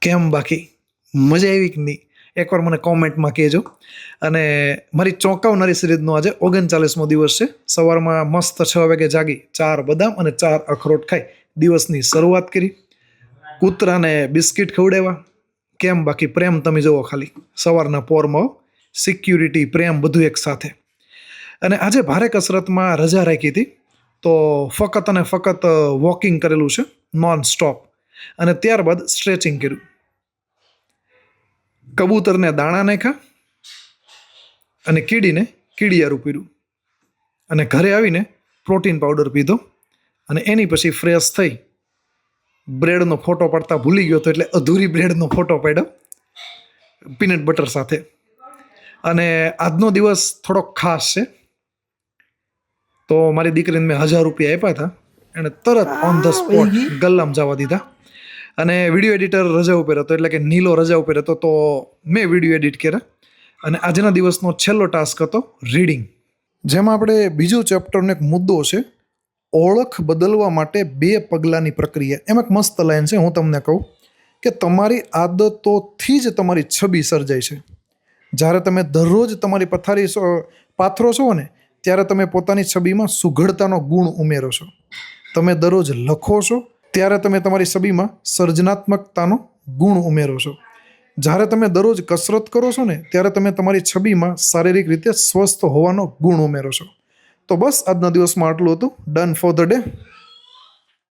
કેમ બાકી મજા આવી કે નહીં? એકવાર મને કોમેન્ટમાં કહેજો. અને મારી ચોંકાવનારી સિરીઝનો આજે 39મો દિવસ છે. સવારમાં મસ્ત 6 વાગે જાગી 4 બદામ અને 4 અખરોટ ખાઈ દિવસની શરૂઆત કરી. કૂતરાને બિસ્કિટ ખવડાવ્યા. કેમ બાકી પ્રેમ તમે જુઓ ખાલી સવારના પોરમાં, સિક્યુરિટી પ્રેમ બધું એક સાથે. અને આજે ભારે કસરતમાં રજા રાખી હતી તો ફક્ત અને ફક્ત વોકિંગ કરેલું છે નોન સ્ટોપ. અને ત્યારબાદ સ્ટ્રેચિંગ કર્યું. કબૂતરને દાણા નાખ્યા અને કીડીને કીડિયારું પીર્યું. અને ઘરે આવીને પ્રોટીન પાવડર પીધો. અને એની પછી ફ્રેશ થઈ બ્રેડનો ફોટો પાડતા ભૂલી ગયો હતો, એટલે અધૂરી બ્રેડનો ફોટો પાડ્યો પીનટ બટર સાથે. અને આજનો દિવસ થોડોક ખાસ છે. તો મારી દીકરીને મેં 1000 રૂપિયા આપ્યા હતા. એણે તરત ઓન ધ સ્પોટ ગલ્લામાં જવા દીધા. અને વિડીયો એડિટર રજા ઉપર હતો, એટલે કે નીલો રજા ઉપર હતો, તો મેં વિડીયો એડિટ કર્યા. અને આજના દિવસનો છેલ્લો ટાસ્ક હતો રીડિંગ, જેમાં આપણે બીજું ચેપ્ટરનો એક મુદ્દો છે ઓળખ બદલવા માટે 2 પગલાંની પ્રક્રિયા. એમાં એક મસ્ત લાઈન છે, હું તમને કહું કે તમારી આદતોથી જ તમારી છબી સર્જાય છે. જ્યારે તમે દરરોજ તમારી પથારી પાથરો છો ને, ત્યારે તમે પોતાની છબીમાં સુઘડતાનો ગુણ ઉમેરો છો. તમે દરરોજ લખો છો ત્યારે તમે તમારી છબીમાં સર્જનાત્મકતાનો ગુણ ઉમેરો છો. જ્યારે તમે દરરોજ કસરત કરો છો ને, ત્યારે તમે તમારી છબીમાં શારીરિક રીતે સ્વસ્થ હોવાનો ગુણ ઉમેરો છો. તો બસ આજના દિવસમાં આટલું હતું. Done for the day.